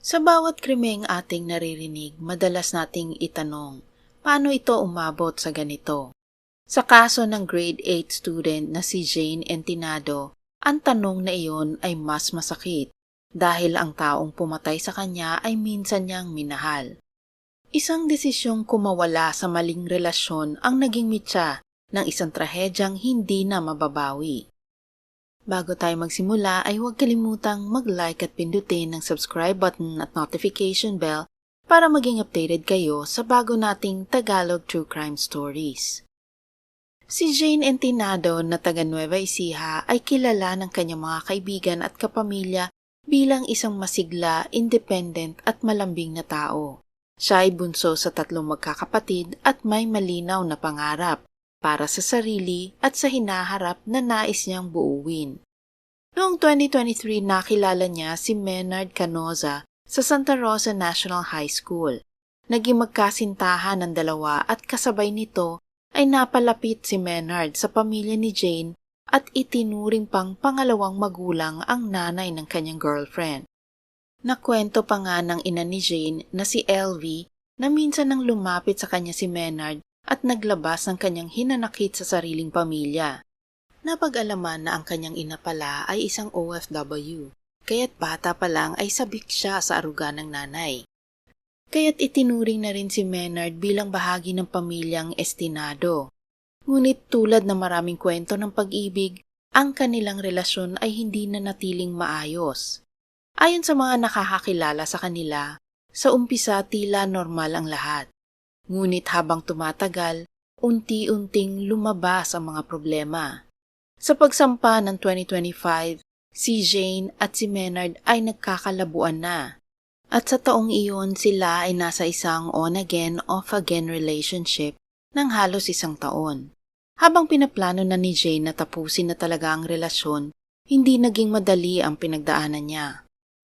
Sa bawat krimeng ating naririnig, madalas nating itanong, paano ito umabot sa ganito? Sa kaso ng grade 8 student na si Jane Entinado, ang tanong na iyon ay mas masakit dahil ang taong pumatay sa kanya ay minsan niyang minahal. Isang desisyong kumawala sa maling relasyon ang naging mitya ng isang trahedyang hindi na mababawi. Bago tayo magsimula ay huwag kalimutang mag-like at pindutin ang subscribe button at notification bell para maging updated kayo sa bago nating Tagalog True Crime Stories. Si Jane Entinado na taga Nueva Ecija ay kilala ng kanyang mga kaibigan at kapamilya bilang isang masigla, independent at malambing na tao. Siya ay bunso sa 3 magkakapatid at may malinaw na pangarap para sa sarili at sa hinaharap na nais niyang buuin. Noong 2023 nakilala niya si Maynard Canoza sa Santa Rosa National High School. Naging magkasintahan ng dalawa at kasabay nito ay napalapit si Maynard sa pamilya ni Jane at itinuring pang pangalawang magulang ang nanay ng kanyang girlfriend. Nakwento pa nga ng ina ni Jane na si LV na minsan nang lumapit sa kanya si Maynard at naglabas ng kanyang hinanakit sa sariling pamilya. Napag-alaman na ang kanyang ina pala ay isang OFW, kaya't bata pa lang ay sabik siya sa aruga ng nanay. Kaya't itinuring na rin si Maynard bilang bahagi ng pamilyang Entinado. Ngunit tulad ng maraming kwento ng pag-ibig, ang kanilang relasyon ay hindi na natiling maayos. Ayon sa mga nakakakilala sa kanila, sa umpisa tila normal ang lahat. Ngunit habang tumatagal, unti-unting lumabas ang mga problema. Sa pagsampa ng 2025, si Jane at si Maynard ay nagkakalabuan na. At sa taong iyon sila ay nasa isang on-again, off-again relationship ng halos 1 taon. Habang pinaplano na ni Jane na tapusin na talaga ang relasyon, hindi naging madali ang pinagdaanan niya.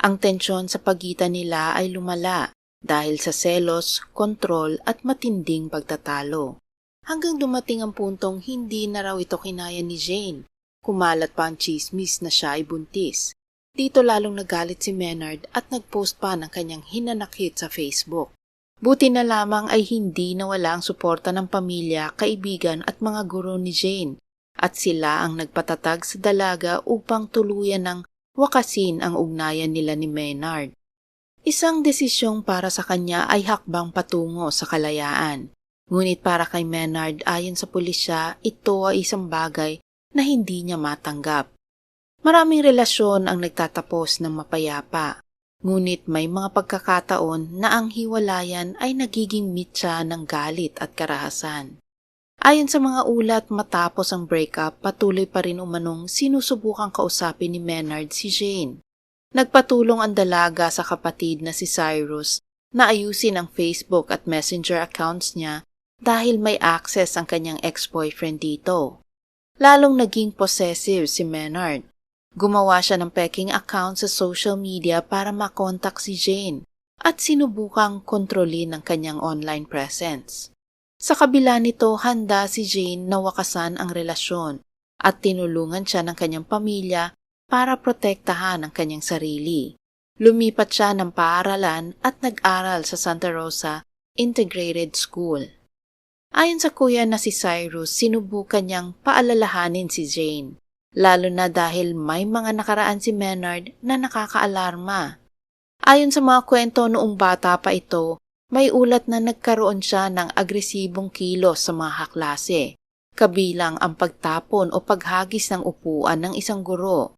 Ang tensyon sa pagitan nila ay lumala dahil sa selos, kontrol at matinding pagtatalo. Hanggang dumating ang puntong hindi na raw ito kinaya ni Jane. Kumalat pa ang chismis na siya ay buntis. Dito lalong nagalit si Maynard at nagpost pa ng kanyang hinanakit sa Facebook. Buti na lamang ay hindi nawala ang suporta ng pamilya, kaibigan at mga guro ni Jane at sila ang nagpatatag sa dalaga upang tuluyan ng wakasin ang ugnayan nila ni Maynard. Isang desisyong para sa kanya ay hakbang patungo sa kalayaan. Ngunit para kay Maynard ayon sa pulisya, ito ay isang bagay na hindi niya matanggap. Maraming relasyon ang nagtatapos ng mapayapa. Ngunit may mga pagkakataon na ang hiwalayan ay nagiging mitya ng galit at karahasan. Ayon sa mga ulat matapos ang breakup, patuloy pa rin umanong sinusubukang kausapin ni Maynard si Jane. Nagpatulong ang dalaga sa kapatid na si Cyrus na ayusin ang Facebook at Messenger accounts niya dahil may access ang kanyang ex-boyfriend dito. Lalong naging possessive si Maynard. Gumawa siya ng peking account sa social media para makontak si Jane at sinubukang kontrolin ang kanyang online presence. Sa kabila nito, handa si Jane na wakasan ang relasyon at tinulungan siya ng kanyang pamilya para protektahan ang kanyang sarili. Lumipat siya ng paaralan at nag-aral sa Santa Rosa Integrated School. Ayon sa kuya na si Cyrus, sinubukan niyang paalalahanin si Jane, lalo na dahil may mga nakaraan si Maynard na nakakaalarma. Ayon sa mga kwento noong bata pa ito, may ulat na nagkaroon siya ng agresibong kilos sa mga kaklase, kabilang ang pagtapon o paghagis ng upuan ng isang guro.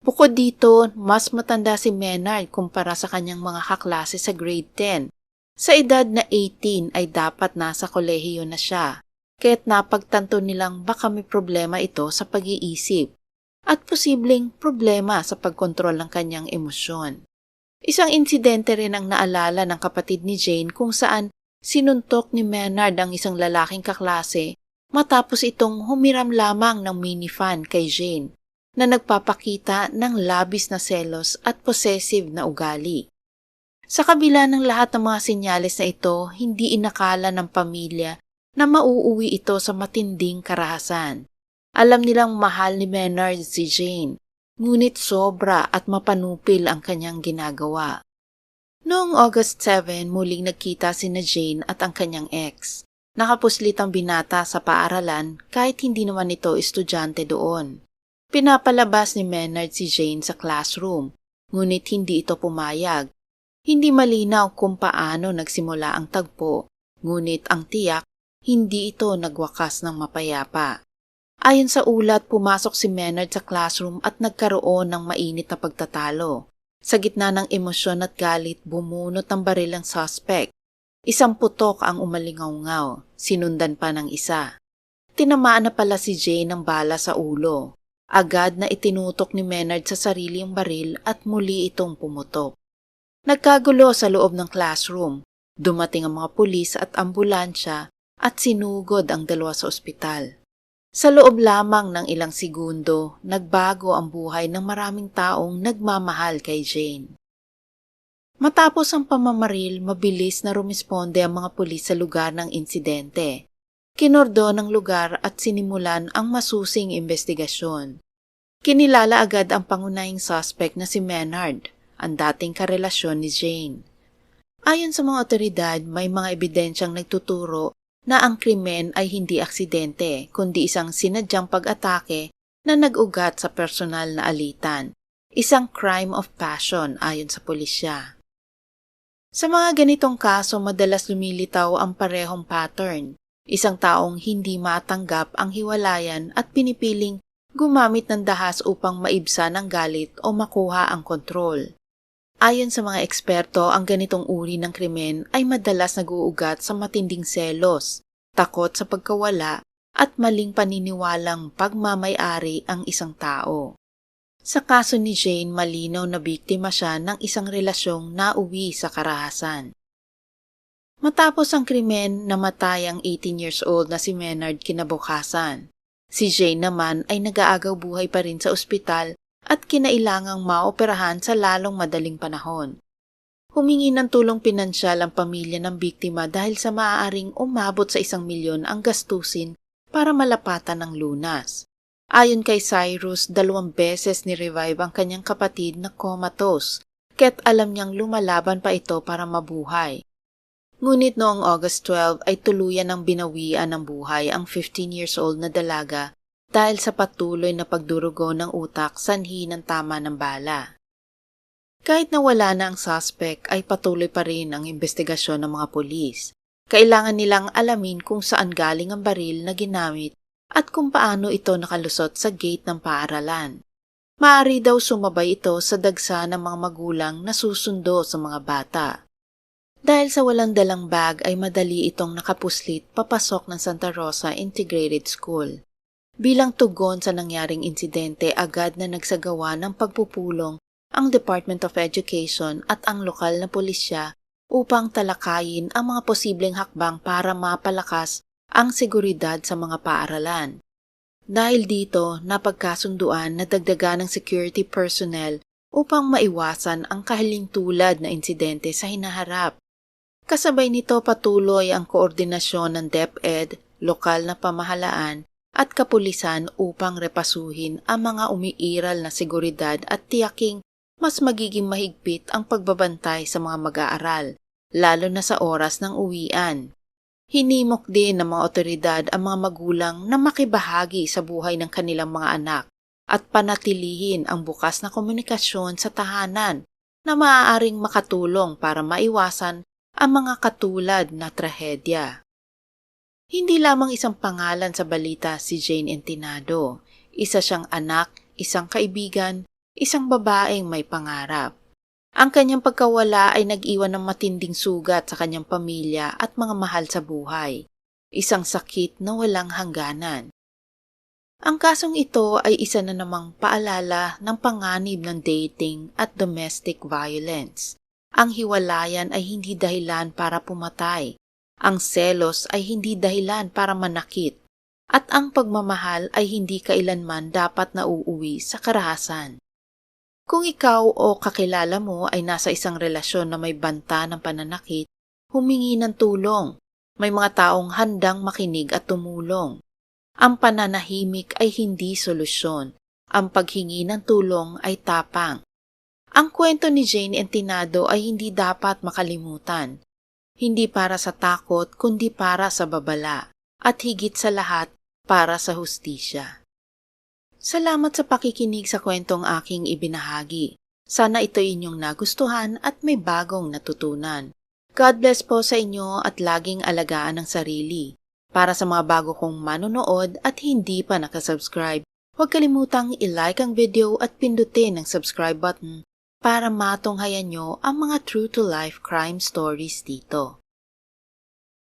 Bukod dito, mas matanda si Maynard kumpara sa kanyang mga kaklase sa grade 10. Sa edad na 18 ay dapat nasa kolehiyo na siya, kaya't napagtanto nilang baka may problema ito sa pag-iisip at posibleng problema sa pagkontrol ng kanyang emosyon. Isang insidente rin ang naalala ng kapatid ni Jane kung saan sinuntok ni Maynard ang isang lalaking kaklase matapos itong humiram lamang ng minifan kay Jane na nagpapakita ng labis na selos at possessive na ugali. Sa kabila ng lahat ng mga senyales na ito, hindi inakala ng pamilya na mauuwi ito sa matinding karahasan. Alam nilang mahal ni Maynard si Jane, ngunit sobra at mapanupil ang kanyang ginagawa. Noong August 7, muling nagkita sina Jane at ang kanyang ex. Nakapuslit ang binata sa paaralan kahit hindi naman ito estudyante doon. Pinapalabas ni Maynard si Jane sa classroom, ngunit hindi ito pumayag. Hindi malinaw kung paano nagsimula ang tagpo, ngunit ang tiyak, hindi ito nagwakas ng mapayapa. Ayon sa ulat, pumasok si Maynard sa classroom at nagkaroon ng mainit na pagtatalo. Sa gitna ng emosyon at galit, bumunot ng baril ang suspect. Isang putok ang umalingaw-ngaw, sinundan pa ng isa. Tinamaan na pala si Jane ng bala sa ulo. Agad na itinutok ni Maynard sa sarili ang baril at muli itong pumutok. Nagkagulo sa loob ng classroom. Dumating ang mga pulis at ambulansya at sinugod ang dalawa sa ospital. Sa loob lamang ng ilang segundo, nagbago ang buhay ng maraming taong nagmamahal kay Jane. Matapos ang pamamaril, mabilis na rumisponde ang mga pulis sa lugar ng insidente. Kinordon ang lugar at sinimulan ang masusing investigasyon. Kinilala agad ang pangunahing suspect na si Maynard, ang dating karelasyon ni Jane. Ayon sa mga otoridad, may mga ebidensyang nagtuturo na ang krimen ay hindi aksidente, kundi isang sinadyang pag-atake na nag-ugat sa personal na alitan. Isang crime of passion ayon sa pulisya. Sa mga ganitong kaso, madalas lumilitaw ang parehong pattern. Isang taong hindi matanggap ang hiwalayan at pinipiling gumamit ng dahas upang maibsan ang galit o makuha ang kontrol. Ayon sa mga eksperto, ang ganitong uri ng krimen ay madalas nag-uugat sa matinding selos, takot sa pagkawala, at maling paniniwalang pagmamay-ari ang isang tao. Sa kaso ni Jane, malinaw na biktima siya ng isang relasyong nauwi sa karahasan. Matapos ang krimen, namatay ang 18 years old na si Maynard kinabukasan. Si Jane naman ay nag-aagaw buhay pa rin sa ospital at kinailangang maoperahan sa lalong madaling panahon. Humingi ng tulong pinansyal ang pamilya ng biktima dahil sa maaaring umabot sa 1 milyon ang gastusin para malapatan ng lunas. Ayon kay Cyrus, 2 beses ni-revive ang kanyang kapatid na comatose, kaya't alam niyang lumalaban pa ito para mabuhay. Ngunit noong August 12 ay tuluyan ng binawian ng buhay ang 15 years old na dalaga dahil sa patuloy na pagdurugo ng utak sanhi ng tama ng bala. Kahit nawala na ang suspect ay patuloy pa rin ang investigasyon ng mga pulis. Kailangan nilang alamin kung saan galing ang baril na ginamit at kung paano ito nakalusot sa gate ng paaralan. Maaari daw sumabay ito sa dagsa ng mga magulang na susundo sa mga bata. Dahil sa walang dalang bag ay madali itong nakapuslit papasok ng Santa Rosa Integrated School. Bilang tugon sa nangyaring insidente, agad na nagsagawa ng pagpupulong ang Department of Education at ang lokal na pulisya upang talakayin ang mga posibleng hakbang para mapalakas ang seguridad sa mga paaralan. Dahil dito, napagkasunduan na dagdagan ng security personnel upang maiwasan ang kahalintulad na insidente sa hinaharap. Kasabay nito patuloy ang koordinasyon ng DepEd, lokal na pamahalaan at kapulisan upang repasuhin ang mga umiiral na seguridad at tiyaking mas magiging mahigpit ang pagbabantay sa mga mag-aaral, lalo na sa oras ng uwian. Hinimok din ng mga otoridad ang mga magulang na makibahagi sa buhay ng kanilang mga anak at panatilihin ang bukas na komunikasyon sa tahanan na maaaring makatulong para maiwasan ang mga katulad na trahedya. Hindi lamang isang pangalan sa balita si Jane Entinado. Isa siyang anak, isang kaibigan, isang babaeng may pangarap. Ang kanyang pagkawala ay nag-iwan ng matinding sugat sa kanyang pamilya at mga mahal sa buhay. Isang sakit na walang hangganan. Ang kasong ito ay isa na namang paalala ng panganib ng dating at domestic violence. Ang hiwalayan ay hindi dahilan para pumatay. Ang selos ay hindi dahilan para manakit. At ang pagmamahal ay hindi kailanman dapat nauuwi sa karahasan. Kung ikaw o kakilala mo ay nasa isang relasyon na may banta ng pananakit, humingi ng tulong. May mga taong handang makinig at tumulong. Ang pananahimik ay hindi solusyon. Ang paghingi ng tulong ay tapang. Ang kwento ni Jane Entinado ay hindi dapat makalimutan. Hindi para sa takot, kundi para sa babala. At higit sa lahat, para sa hustisya. Salamat sa pakikinig sa kwentong aking ibinahagi. Sana ito inyong nagustuhan at may bagong natutunan. God bless po sa inyo at laging alagaan ang sarili. Para sa mga bago kong manonood at hindi pa nakasubscribe, huwag kalimutang i-like ang video at pindutin ang subscribe button para matunghayan nyo ang mga true-to-life crime stories dito.